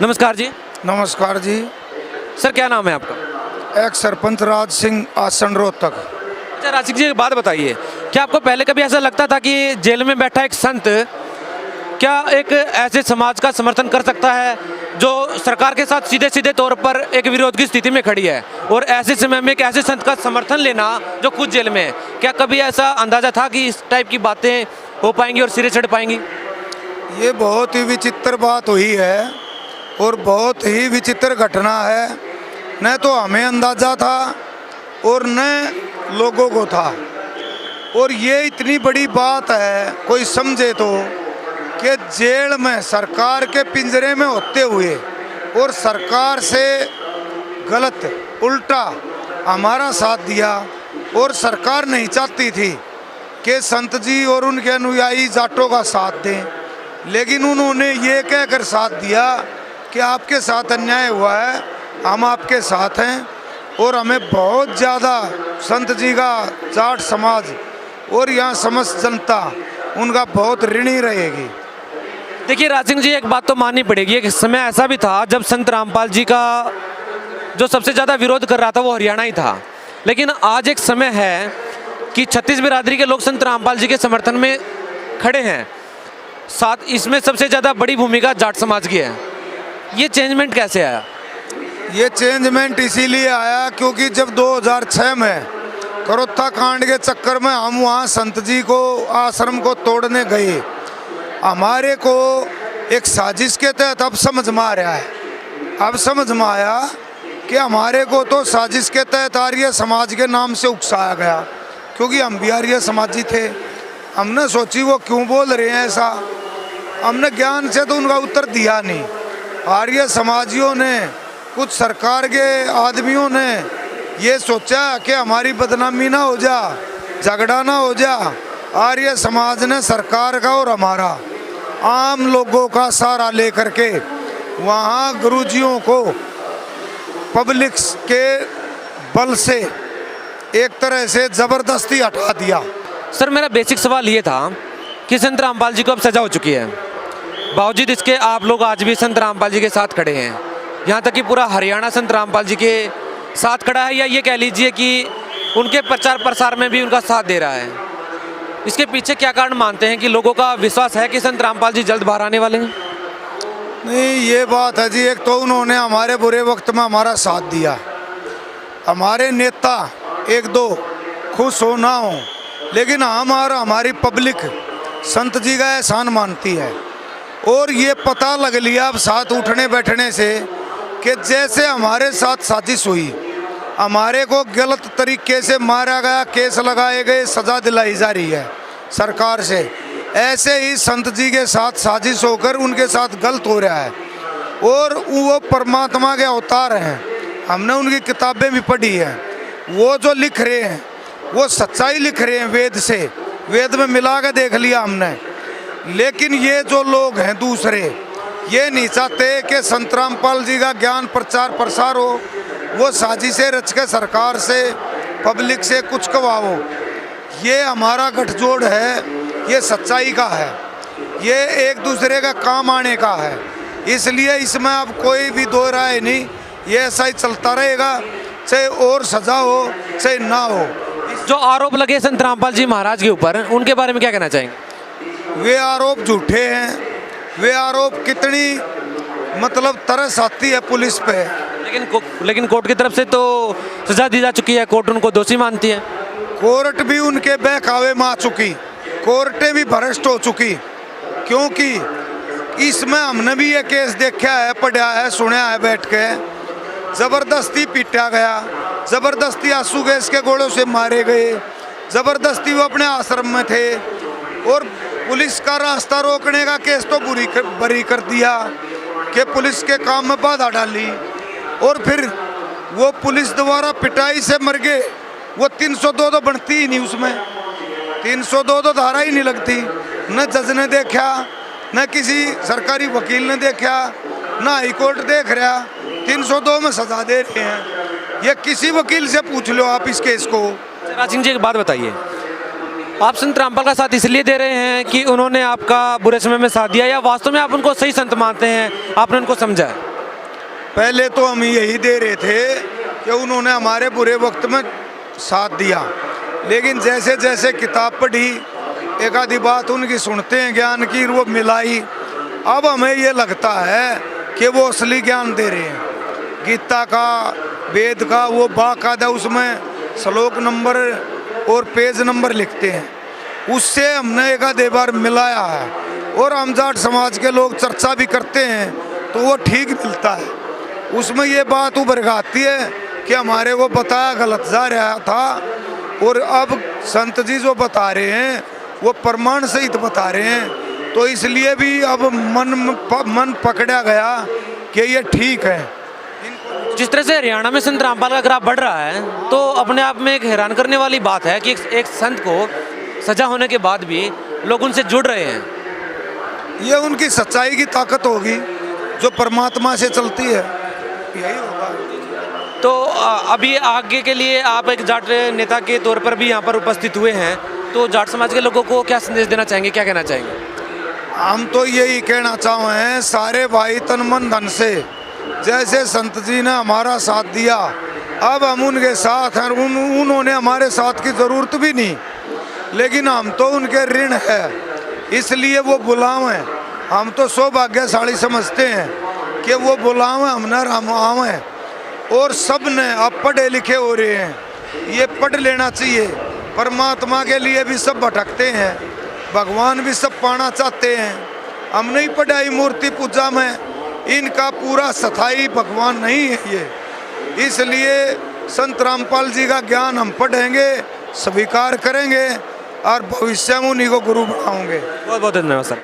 नमस्कार जी। नमस्कार जी। सर क्या नाम है आपका? एक सरपंच राज सिंह, आसन रोहतक। अच्छा राज सिंह जी, एक बात बताइए, क्या आपको पहले कभी ऐसा लगता था कि जेल में बैठा एक संत क्या एक ऐसे समाज का समर्थन कर सकता है जो सरकार के साथ सीधे सीधे तौर पर एक विरोध की स्थिति में खड़ी है, और ऐसे समय में एक ऐसे संत का समर्थन लेना जो खुद जेल में है? क्या कभी ऐसा अंदाजा था कि इस टाइप की बातें हो पाएंगी और सिरे चढ़ पाएंगी? ये बहुत ही विचित्र बात हुई है और बहुत ही विचित्र घटना है। न तो हमें अंदाजा था और न लोगों को था। और ये इतनी बड़ी बात है, कोई समझे तो, कि जेल में सरकार के पिंजरे में होते हुए और सरकार से गलत उल्टा हमारा साथ दिया। और सरकार नहीं चाहती थी कि संत जी और उनके अनुयायी जाटों का साथ दें, लेकिन उन्होंने ये कहकर साथ दिया कि आपके साथ अन्याय हुआ है, हम आपके साथ हैं। और हमें बहुत ज़्यादा संत जी का जाट समाज और यहाँ समस्त जनता उनका बहुत ऋणी रहेगी। देखिए राज सिंह जी, एक बात तो माननी पड़ेगी, एक समय ऐसा भी था जब संत रामपाल जी का जो सबसे ज़्यादा विरोध कर रहा था वो हरियाणा ही था, लेकिन आज एक समय है कि छत्तीस बिरादरी के लोग संत रामपाल जी के समर्थन में खड़े हैं। साथ इसमें सबसे ज़्यादा बड़ी भूमिका जाट समाज की है। ये चेंजमेंट कैसे आया? ये चेंजमेंट इसीलिए आया क्योंकि जब 2006 में करोत्था कांड के चक्कर में हम वहाँ संत जी को आश्रम को तोड़ने गए, हमारे को एक साजिश के तहत अब समझ में आ रहा है, अब समझ में आया कि हमारे को तो साजिश के तहत आर्य समाज के नाम से उकसाया गया, क्योंकि हम भी आर्य समाजी थे। हमने सोची वो क्यों बोल रहे हैं ऐसा, हमने ज्ञान से तो उनका उत्तर दिया नहीं। आर्य समाजियों ने, कुछ सरकार के आदमियों ने ये सोचा कि हमारी बदनामी ना हो जा, झगड़ा ना हो जा। आर्य समाज ने सरकार का और हमारा आम लोगों का सहारा लेकर के वहाँ गुरुजियों को पब्लिक के बल से एक तरह से ज़बरदस्ती हटा दिया। सर मेरा बेसिक सवाल ये था कि संत रामपाल जी को अब सजा हो चुकी है, बावजूद इसके आप लोग आज भी संत रामपाल जी के साथ खड़े हैं, यहाँ तक कि पूरा हरियाणा संत रामपाल जी के साथ खड़ा है, या ये कह लीजिए कि उनके प्रचार प्रसार में भी उनका साथ दे रहा है। इसके पीछे क्या कारण मानते हैं कि लोगों का विश्वास है कि संत रामपाल जी जल्द बाहर आने वाले हैं? नहीं, ये बात है जी, एक तो उन्होंने हमारे बुरे वक्त में हमारा साथ दिया, हमारे नेता एक दो खुश हो ना हो, लेकिन हमारी पब्लिक संत जी का एहसान मानती है। और ये पता लग लिया अब साथ उठने बैठने से कि जैसे हमारे साथ साजिश हुई, हमारे को गलत तरीके से मारा गया, केस लगाए गए, सज़ा दिलाई जा रही है सरकार से, ऐसे ही संत जी के साथ साजिश होकर उनके साथ गलत हो रहा है। और वो परमात्मा के अवतार हैं, हमने उनकी किताबें भी पढ़ी हैं, वो जो लिख रहे हैं वो सच्चाई लिख रहे हैं वेद से, वेद में मिला के देख लिया हमने। लेकिन ये जो लोग हैं दूसरे, ये नहीं चाहते कि संत रामपाल जी का ज्ञान प्रचार प्रसार हो, वो साजिशें रच के सरकार से पब्लिक से कुछ कवाओ। ये हमारा गठजोड़ है, ये सच्चाई का है, ये एक दूसरे का काम आने का है, इसलिए इसमें अब कोई भी दो राय नहीं, ये ऐसा ही चलता रहेगा, चाहे और सजा हो चाहे ना हो। जो आरोप लगे संत रामपाल जी महाराज के ऊपर, उनके बारे में क्या कहना चाहेंगे? वे आरोप झूठे हैं, वे आरोप कितनी मतलब तरस आती है पुलिस पे, लेकिन कोर्ट की तरफ से तो सजा दी जा चुकी है, कोर्ट उनको दोषी मानती है। कोर्ट भी उनके बहकावे में आ चुकी, कोर्टें भी भ्रष्ट हो चुकी, क्योंकि इसमें हमने भी ये केस देखा है, पढ़ा है, सुना है बैठ के। ज़बरदस्ती पीटा गया, ज़बरदस्ती आंसू गैस के गोलों से मारे गए, ज़बरदस्ती वो अपने आश्रम में थे, और पुलिस का रास्ता रोकने का केस तो बरी कर दिया कि पुलिस के काम में बाधा डाली। और फिर वो पुलिस द्वारा पिटाई से मर गए, वो 302 तो बनती ही नहीं, उसमें 302 तो धारा ही नहीं लगती। न जज ने देखा, न किसी सरकारी वकील ने देखा, न हाई कोर्ट देख रहा, 302 में सजा दे रहे हैं। ये किसी वकील से पूछ लो आप इस केस को। राज सिंह जी एक बात बताइए, आप संत रामपाल का साथ इसलिए दे रहे हैं कि उन्होंने आपका बुरे समय में साथ दिया, या वास्तव में आप उनको सही संत मानते हैं, आपने उनको समझा है? पहले तो हम यही दे रहे थे कि उन्होंने हमारे बुरे वक्त में साथ दिया, लेकिन जैसे जैसे किताब पढ़ी, एक आधी बात उनकी सुनते हैं ज्ञान की, वो मिलाई, अब हमें ये लगता है कि वो असली ज्ञान दे रहे हैं। गीता का, वेद का वो बाकायदा उसमें श्लोक नंबर और पेज नंबर लिखते हैं, उससे हमने एक आधे बार मिलाया है, और हम जाट समाज के लोग चर्चा भी करते हैं तो वो ठीक मिलता है। उसमें ये बात उभर के आती है कि हमारे को बताया गलत जा रहा था, और अब संत जी जो बता रहे हैं वो प्रमाण सहित बता रहे हैं, तो इसलिए भी अब मन पकड़ा गया कि ये ठीक है। जिस तरह से हरियाणा में संत रामपाल का ग्राफ बढ़ रहा है, तो अपने आप में एक हैरान करने वाली बात है कि एक संत को सजा होने के बाद भी लोग उनसे जुड़ रहे हैं। ये उनकी सच्चाई की ताकत होगी जो परमात्मा से चलती है, यही होगा। तो अभी आगे के लिए आप एक जाट नेता के तौर पर भी यहाँ पर उपस्थित हुए हैं, तो जाट समाज के लोगों को क्या संदेश देना चाहेंगे, क्या कहना चाहेंगे? हम तो यही कहना चाहें सारे भाई तन मन धन से, जैसे संत जी ने हमारा साथ दिया, अब हम उनके साथ हैं। उन्होंने हमारे साथ की ज़रूरत भी नहीं, लेकिन हम तो उनके ऋण है, इसलिए वो बुलाव हैं। हम तो सौभाग्यशाली समझते हैं कि वो बुलाव हैं, हमने राम हैं, और सब ने अब पढ़े लिखे हो रहे हैं, ये पढ़ लेना चाहिए। परमात्मा के लिए भी सब भटकते हैं, भगवान भी सब पाना चाहते हैं। हम नहीं पढ़ाई मूर्ति पूजा में, इनका पूरा स्थायी भगवान नहीं है ये, इसलिए संत रामपाल जी का ज्ञान हम पढ़ेंगे, स्वीकार करेंगे और भविष्य में उन्हीं को गुरु बनाओगे। बहुत बहुत धन्यवाद सर।